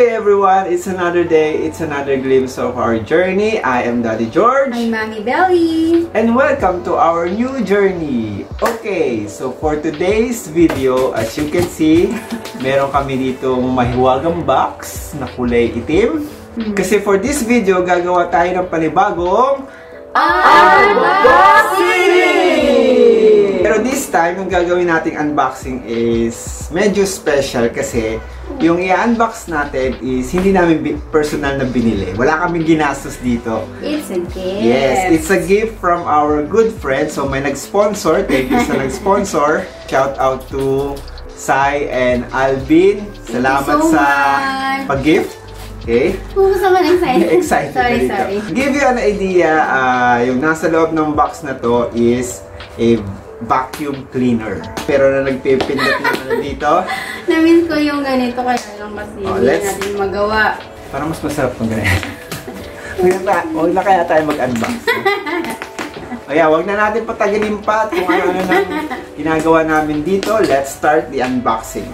day everyone, it's another day, it's another glimpse of our journey. I am Daddy George. I'm Mommy Belly. And welcome to our new journey. Okay, so for today's video, as you can see, meron kami ditong mahiwagang box na kulay itim. Kasi for this video, gagawa tayo ng panibagong unboxing! Pero this time, yung gagawin nating unboxing is medyo special kasi yung i-unbox natin is hindi namin personal na binili. Wala kaming ginastos dito. It's a gift. Yes, it's a gift from our good friend. So may nag-sponsor. Thank you sa nag-sponsor. Shout out to Sai and Alvin. Salamat sa pag-gift. Okay? Puso ka excited. Excited. Sorry. Give you an idea, yung nasa loob ng box na to is a vacuum cleaner. Pero na nagpipindot na dito. Na-miss ko yung ganito kaya lang kasi hindi natin magawa. Parang mas masarap ng ganito. Huwag na kaya tayo mag-unbox. Kaya huwag na natin patagalim pa kung ano nang ginagawa namin dito. Let's start the unboxing.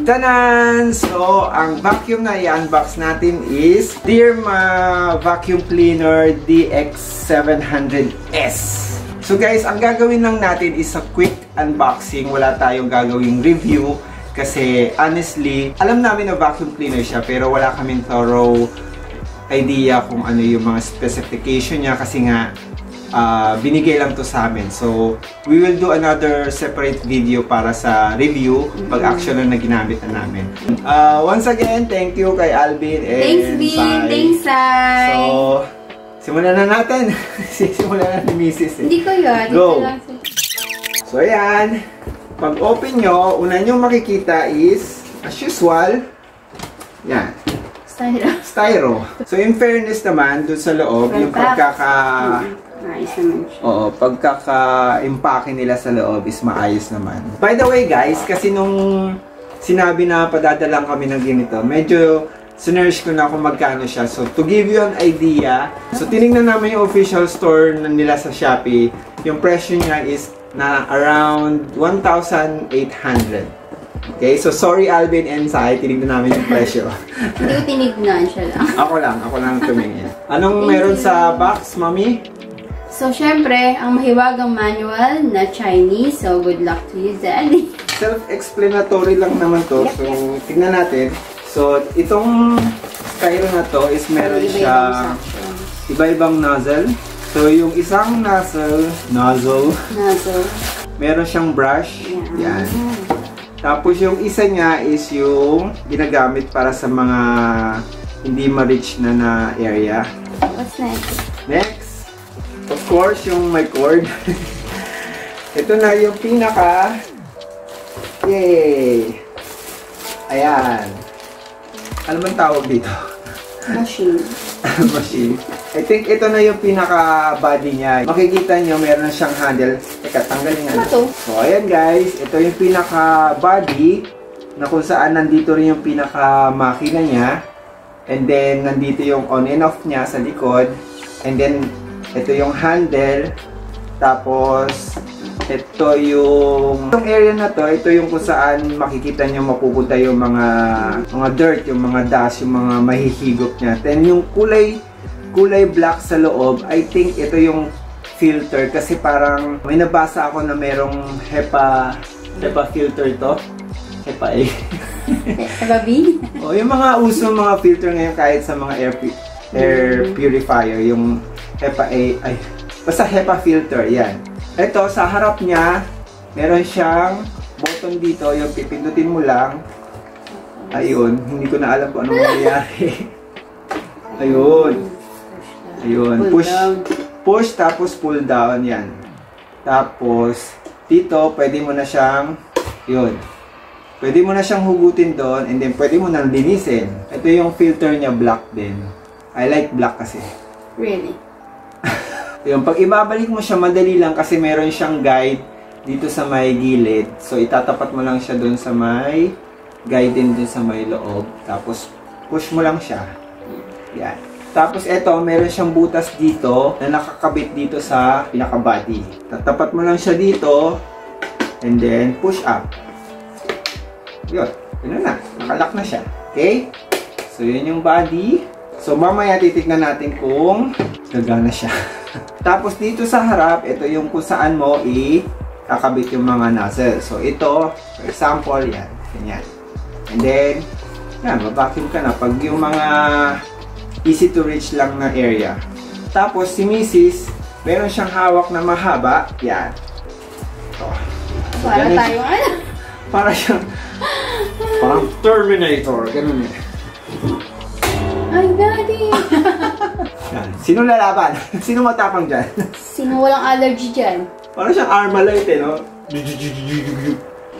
Tanan! So, ang vacuum na i-unbox natin is Deerma Vacuum Cleaner DX700S. So guys, ang gagawin lang natin is a quick unboxing. Wala tayong gagawing review kasi honestly, alam namin na vacuum cleaner siya pero wala kaming thorough idea kung ano yung mga specification niya kasi nga binigay lang to sa amin. So, we will do another separate video para sa review pag actually na ginamit na namin. Once again, thank you kay Alvin and Thanks, Bin. Sai. Thanks, Sai. So, simulan na natin. Simulan na ni Mrs. Hindi ko yun. Go! So, ayan. Pag open nyo, una nyo makikita is, as usual, yan. Styro. So, in fairness naman, dun sa loob, yung pagkaka-impake nila sa loob is maayos naman. By the way guys, kasi nung sinabi na padadalang kami ng ganito, medyo sinerge ko na kung magkano siya. So, to give you an idea, so tinignan namin yung official store nila sa Shopee. Yung presyo niya is na around 1,800. Okay, so sorry Alvin and Sai, tinignan namin yung presyo. Hindi ko tinignan siya lang. Ako lang tumingin. Anong meron sa box, Mami? So, syempre, ang mahiwagang manual na Chinese. So, good luck to you, Daddy. Self-explanatory lang naman to. So, tingnan natin. So, itong styro na to is meron siya iba-ibang nozzle. So, yung isang nozzle, meron siyang brush. Yan. Tapos, yung isa niya is yung ginagamit para sa mga hindi ma-reach na area. What's next? Next, of course, yung may cord. Ito na yung pinaka. Yay! Ayan. Ano man tawag dito? Machine. Machine. I think ito na yung pinaka body niya. Makikita nyo, meron siyang handle. Teka, tanggalin nga. So, ayan guys. Ito yung pinaka body na kung saan nandito rin yung pinaka makina niya. And then, nandito yung on and off niya sa likod. And then, ito yung handle. Tapos, ito yung area na to, ito yung kung saan makikita nyo mapupunta yung mga dirt, yung mga dust, yung mga mahihigop niya. Then, yung kulay black sa loob, I think ito yung filter. Kasi parang may nabasa ako na merong HEPA filter to. HEPA A. HEPA B? O, yung mga usong mga filter ngayon kahit sa mga air purifier, yung HEPA A, basta HEPA filter, yan. Ito, sa harap niya, meron siyang button dito, yung pipindutin mo lang. Ayun, hindi ko na alam kung anong mangyayari. Ayun. Push, tapos pull down, yan. Tapos, dito, pwede mo na siyang, pwede mo na siyang hugutin doon, and then pwede mo nang linisin. Ito yung filter niya, black din. I like black kasi. Really? Yung pag ibabalik mo siya, madali lang kasi meron siyang guide dito sa may gilid. So, itatapat mo lang siya doon sa may guide din doon sa may loob. Tapos, push mo lang siya. Yan. Tapos, ito, meron siyang butas dito na nakakabit dito sa pinaka-body. Tatapat mo lang siya dito. And then, push up. Yun. Yun na. Nakalock na siya. Okay? So, yun yung body. So, mamaya titignan natin kung gagana siya. Tapos, dito sa harap, ito yung kung saan mo kakabit yung mga nozzle. So, ito, for example, yan. Ganyan. And then, yan, mabacuum ka na. Pag yung mga easy to reach lang na area. Tapos, si Mrs., meron siyang hawak na mahaba. Yan. Ito. So, para tayo, ano? Para siyang, parang Terminator. Ganun eh. Ay, daddy! Yan. Sino lalaban? Sino matapang dyan? Sino walang allergy dyan? Parang siyang Armalite eh, no?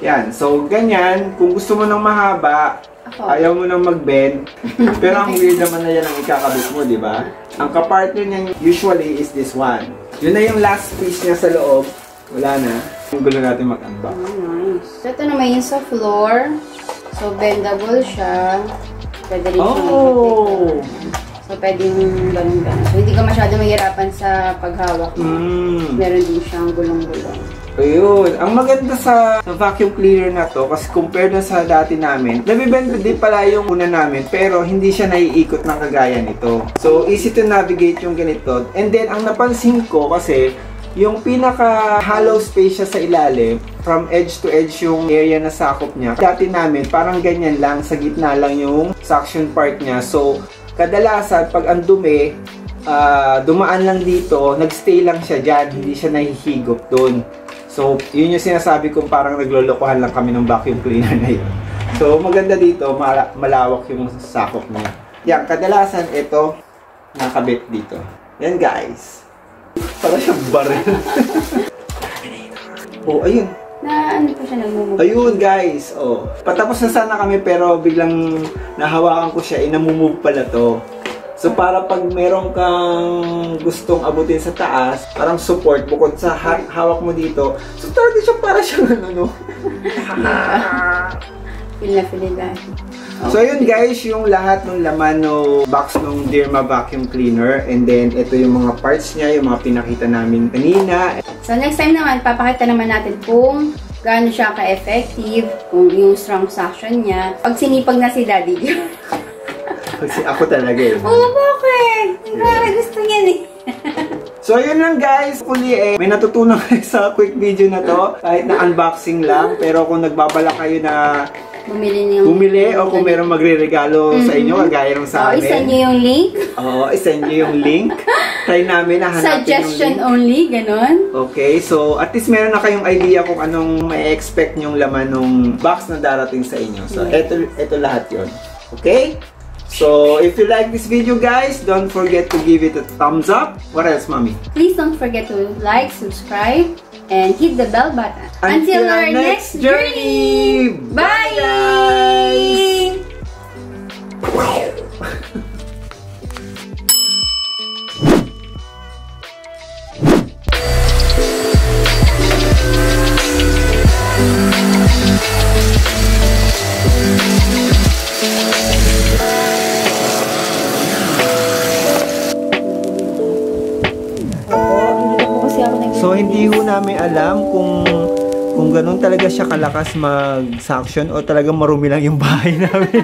Yan. So, ganyan. Kung gusto mo ng mahaba, ayaw mo nang mag-bend. Pero ang weird naman na yan ang ikakabit mo, di ba? Ang kapartner niya usually is this one. Yun na yung last piece niya sa loob. Wala na. Yung gulo natin mag-unbox. Oh, nice. So, ito naman yung sa floor. So, bendable siya. Pwede rin oh! So, pwedeng ganun-ganun. So, hindi ka masyado mahirapan sa paghawak. Meron din siyang gulong-gulong. Ayun. Ang maganda sa vacuum cleaner na to, kasi compared na sa dati namin, nabibenta din pala yung una namin, pero hindi siya naiikot ng kagaya nito. So, easy to navigate yung ganito. And then, ang napansin ko kasi, yung pinaka-hollow space siya sa ilalim, from edge to edge yung area na sakop niya. Dati namin, parang ganyan lang, sa gitna lang yung suction part niya. So, kadalasan, pag ang dumi, dumaan lang dito, nagstay lang siya dyan, hindi siya nahihigop doon. So, yun yung sinasabi kong parang naglolokohan lang kami ng vacuum cleaner na yun. So, maganda dito, malawak yung sakop niya. Yan, kadalasan, ito, nakabit dito. Yan, guys. Para siyang baril. Oh, ayun. Na ano pa siya nagmumove? Ayun, guys. Oh. Patapos na sana kami pero biglang nahawakan ko siya. Namumove pala to. So, para pag meron kang gustong abutin sa taas, parang support bukod sa hawak mo dito. So, talaga siya para siyang ano, no? Feel na feel na. So, ayun guys, yung lahat ng laman no box ng Deerma vacuum cleaner. And then, ito yung mga parts niya, yung mga pinakita namin kanina. So, next time naman, papakita naman natin kung gaano siya ka-effective, kung yung strong suction niya. Pag sinipag na si Daddy. Kasi ako talaga eh. Oo, bakit? Parang gusto niya eh. So, ayun lang guys. Huli may natutunan kayo sa quick video na to. Kahit na unboxing lang. Pero kung nagbabala kayo na bumili o kung meron magre-regalo sa inyo, kagaya ng sa amin. Isend nyo yung link. Oo, isend nyo yung link. Try namin na hanapin Suggestion yung link. only, ganon. Okay, so at least meron na kayong idea kung anong may expect nyong laman ng box na darating sa inyo. So, ito lahat yon. Okay? So, if you like this video guys, don't forget to give it a thumbs up. What else, Mommy? Please don't forget to like, subscribe, and hit the bell button. Until our next journey! Bye guys! So, hindi ho namin alam kung ganun talaga siya kalakas mag-suction o talagang marumi lang yung bahay namin.